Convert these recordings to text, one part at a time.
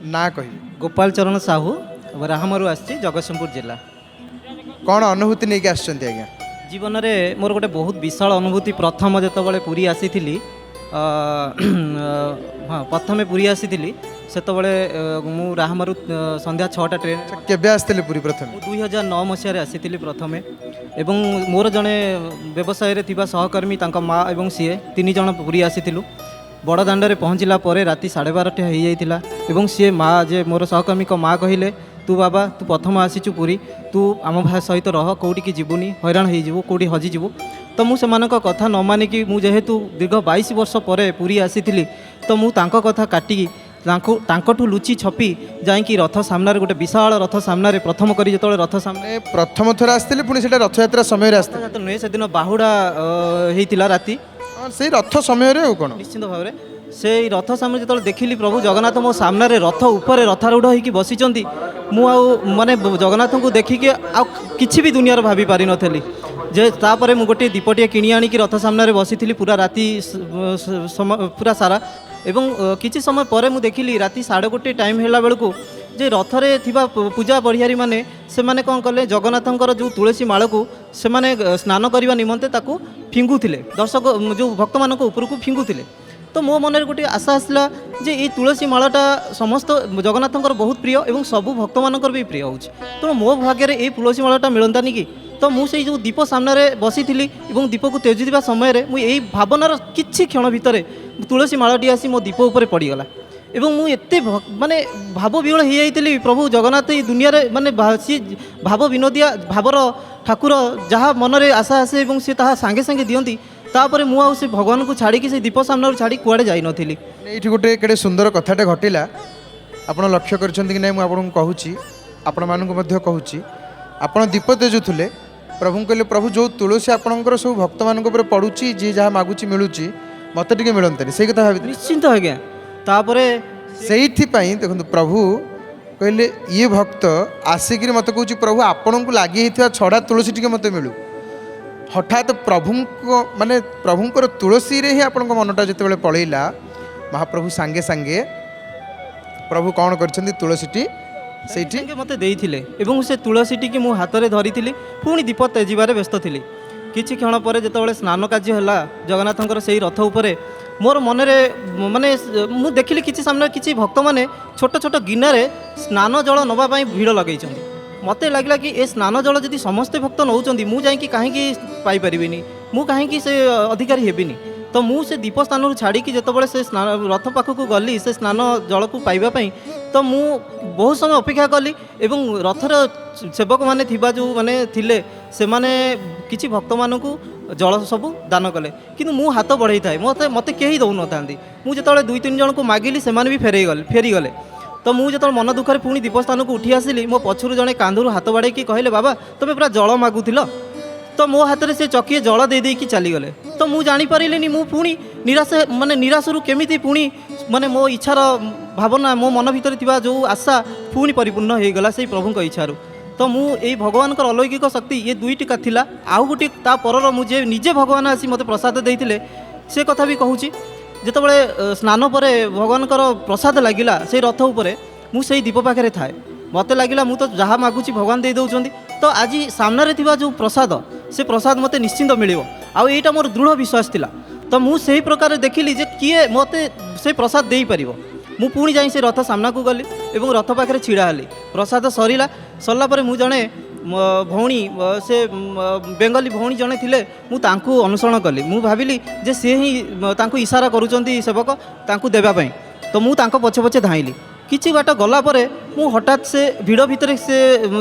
ना कहि गोपाल चरण साहू राहमरु आसी जगतसिंहपुर जिला। कौन अनुभूति नहीं आसछन्ती आज्ञा? जीवन में मोर गोटे बहुत विशाल अनुभूति प्रथम जितेबाला पुरी आसी हाँ प्रथम पुरी आसी से मु राहमरु संध्या 6टा ट्रेन केबे आस्थिले पुरी प्रथम? 2009 मसीह आसी प्रथमे एवं मोर जड़े व्यवसाय रे थिबा सहकर्मी तांका माँ एवं सीए 3 जण पुरी आसीथिलु। बड़ दाण्डे पहुँचला राति 12:30 हो जाइथिला एवं सी माँ जे मोर सहकर्मी को माँ कहले तू बाबा तू प्रथम आसीचु पुरी तू आम भाई सहित रह कौटी की जीवनी हैरान हो कौटी हजिजु। तो मुझे कथा न मानिकी मुझे जेहेतु दीर्घ 22 वर्ष पर पुरी आसी तो मुझे कथा काटिकी तांकठू लुचि छपी जाइकी रथ सामने गोटे विशाल रथ सामने प्रथम करी जो रथ सामने प्रथम थर आसते पुणी से रथयात्रा समय नुहे से दिन बाहुड़ा होता राति से रथ समय कौन निश्चिंत भाव में से रथ सामने जो देखिली प्रभु जगन्नाथ मो सामने रथ उपरे रथारूढ़ होकर बसी माने जगन्नाथ को देखिकी आछि भी दुनिया भाभी पारि नथली जे तापर मु गोटे दीपटे किणी आनिकी रथ सामने बसी पूरा राति पूरा सारा एवं किछि समय पर मु देखिली राति 1:30 टाइम हैला बेलू जे रथरे थिबा पूजा बढ़ियारी माने से माने कौन कले जगन्नाथंकर जो तुलसी माल को से माने स्नान करने निमंते ताकू फिंगुथिले दर्शक जो भक्त मान ऊपर को फिंगुथिले। तो मो मन गोटे आशा आसला जे ये तुलसी मालाटा समस्त जगन्नाथंकर बहुत प्रिय एवं सबू भक्त मानकर भी प्रिय होछि तो मो भाग्य रे ये तुलसी मालाटा मिलंतानी कि तो मुझे जो दीप सामने बसी एवं दीप को तेजुवा समय मुझे भावनार किछि क्षण भितर तुलसी मालाटी आसी मो दीप उपर पड़गला एवं मुझे माने भाव विहल हो जाइली प्रभु जगन्नाथ ये दुनिया रे माने सी भाव विनोदिया भावर ठाकुर जहाँ मनरे आशा आसे और सी सांगे सांगे दियंती तापर मु से भगवान को छाड़ी से दीप सामने छाड़ी कुआड़े जाई नथिली। ये गोटे केड़े सुंदर कथाटे घटिला आपण लक्ष्य करछन्ती कि नहीं मुझे आपन कहूची आपण मानक मध्य कहूची आपण दीप तेजुथुले प्रभु कहले प्रभु जो तुलसी आपणकर सब भक्त मान पड़ुची जी जहाँ मागुची मिलूची मत टे मिलते से कथा भाई निश्चिंत आज्ञा तापरे से देखो प्रभु कहले ये भक्त आसिक मत कहूँ प्रभु आपण को लगी छड़ा तुलसी टी मत मिलू हठात प्रभु माने प्रभुंर तुलसी रे ही आपण मनटा जिते पलैला महाप्रभु सांगे सांगे प्रभु कौन कर तुलसीटी से मत देइथिले एवं से तुलसीटी की मु हाथ में धरी पुणी दीप तेजिबारे व्यस्त थी किछि क्षण पर जिते स्नान कार्य है जगन्नाथंकर से रथ उपरे मोर मनरे माने मु देखिली किछि सामने किछि भक्त माने छोट छोट गिनारे स्नान जल नवाई भिड़ लगे मत लगला कि ए स्नान जल जदि समस्ते भक्त नौचंदी मु जाइकी कहीं पाइपरिनी मु कहीं से अधिकारी हेबिनी तो मु से दीप स्थान छाड़ी जिते से स्नान रथ पाखक गली से स्नान जल को पाइबापी तो मु बहुत समय अपेक्षा कली एवं रथर सेवक मैंने थिबा जो माने थिले से माने किछि भक्त मानकु जल सबू दान कले किंतु मु हाथ बढ़ाई थाए मत मत कहीं दौ न था मुझे 2-3 जन को मागिली से भी फेरीगले तो मुझे जो मन दुखर पुणी दीप स्थान को उठी आसिली मो पछरू जड़े कांधरू हाथ बाड़े कहले बाबा तुम्हें पूरा जल मागुथिल तो मो हाथ में से चकिए जल दे देकी चलीगले तो मुझे जानीपारे मु पुणी निराश माने निराशरू केमी पुणी माने मो इच्छार भावना मो मन भीतर थिबा जो आशा पुणी परिपूर्ण हो गला से प्रभु इच्छारू तो मु ये भगवान अलौकिक शक्ति ये दुईटी का थिला आउ गोटे ता परर मुझे निजे भगवान आसी मते प्रसाद देइथिले से कथा भी कहूँ जितेबाला स्नान पर भगवान प्रसाद लगिला से रथ उपरे मु से दीप पाखे थाए मत लगिला मु तो जहाँ मागुची भगवान दे दौरान तो आज सामने थिबा जो प्रसाद से प्रसाद मते निश्चिंत मिलिबो आउ एटा मोर दृढ़ विश्वास थिला तो मु सही प्रकार देखिली जे किए मते से प्रसाद देई परिबो मु पुणी जाई से रथ सामना को गली एवं रथ पाखे छिड़ा हली प्रसाद सरला पर मु जणे भौणी से बेंगली भौणी जड़े थिले मु तांकु अनुसरण कली मु भाविली जे से ही तांकु इशारा करूचंती सेवक तांकु देबा पई तो मु तांको पछे पछे धाइली किछि बाट गला परे मु हठात से भिड़ भितर से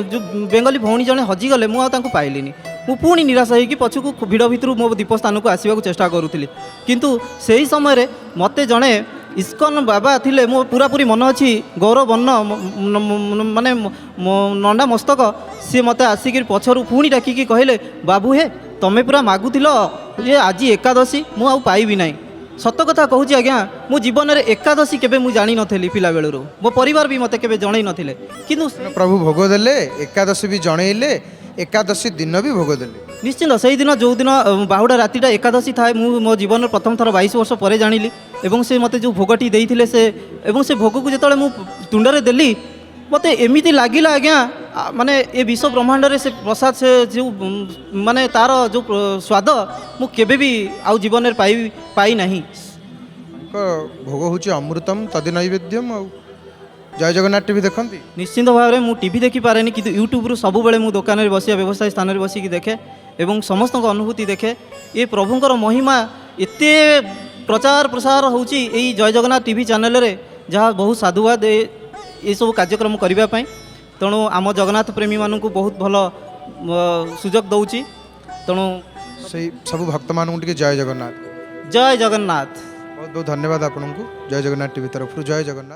जो बेंगली भौणी जड़े हजिगले मु तांकु पाइलिनी मु पुणी निराश होगी पछकु भिड़ भितर मो दीप स्थान को आसवाक चेष्टा करूली किंतु सही समय मते जड़े इस्कन बाबा थिले मो पूरापूरी मन अच्छी गौरव वर्ण माने नंडा मस्तक सी मते आसिक पछरू पुणी डाकिकी कहले बाबू हे तमें पूरा मागुथिल ये आज एकादशी मु आउ पाइबी नहीं सत कथा कहूँ आज्ञा मो जीवन में एकादशी केबे मु जानी नथेली पिला बेलू मो परिवार भी मते केबे जणै नथिले किंतु प्रभु भोग देले एकादशी भी जणैले एकादशी दिन भी भोग देले निश्चिंत से दिन जो दिन बाहुड़ा रातिटा एकादशी थाए मु मो जीवन प्रथम थर 22 वर्ष पर जानिली এবং ସେ ମୋତେ ଯେଉଁ ଭୋଗଟି ଦେଇଥିଲେ ଏବଂ ସେ ଭୋଗକୁ ଯେତେବେଳେ ମୁଁ ତୁଣ୍ଡରେ ଦେଲି ମୋତେ ଏମିତି ଲାଗିଲା ଆଜ୍ଞା ମାନେ ଏ ବିଶ୍ୱ ବ୍ରହ୍ମାଣ୍ଡରେ ସେ ପ୍ରସାଦ ସେ ଯେଉଁ ମାନେ ତା'ର ଯେଉଁ ସ୍ୱାଦ ମୁଁ କେବେ ବି ଆଉ ଜୀବନରେ ପାଇନାହିଁ। ଭୋଗ ହେଉଛି ଅମୃତମ ତଦି ନୈବେଦ୍ୟମ। ଆଉ ଜୟ ଜଗନ୍ନାଥ ଟିଭି ଦେଖନ୍ତି? ନିଶ୍ଚିନ୍ତ ଭାବରେ ମୁଁ ଟିଭି ଦେଖିପାରେନି, କିନ୍ତୁ ୟୁଟ୍ୟୁବରୁ ସବୁବେଳେ ମୁଁ ଦୋକାନରେ ବସିବା ବ୍ୟବସାୟୀ ସ୍ଥାନରେ ବସିକି ଦେଖେ ଏବଂ ସମସ୍ତଙ୍କ ଅନୁଭୂତି ଦେଖେ। ଏ ପ୍ରଭୁଙ୍କର ମହିମା ଏତେ ପ୍ରଚାର ପ୍ରସାର ହେଉଛି ଏଇ ଜୟ ଜଗନ୍ନାଥ ଟିଭି ଚ୍ୟାନେଲରେ, ଯାହା ବହୁତ ସାଧୁବାଦ ଏସବୁ କାର୍ଯ୍ୟକ୍ରମ କରିବା ପାଇଁ। ତେଣୁ ଆମ ଜଗନ୍ନାଥ ପ୍ରେମୀମାନଙ୍କୁ ବହୁତ ଭଲ ସୁଯୋଗ ଦେଉଛି। ତେଣୁ ସେଇ ସବୁ ଭକ୍ତମାନଙ୍କୁ ଟିକେ ଜୟ ଜଗନ୍ନାଥ। ଜୟ ଜଗନ୍ନାଥ। ବହୁତ ବହୁତ ଧନ୍ୟବାଦ ଆପଣଙ୍କୁ ଜୟ ଜଗନ୍ନାଥ ଟିଭି ତରଫରୁ। ଜୟ ଜଗନ୍ନାଥ।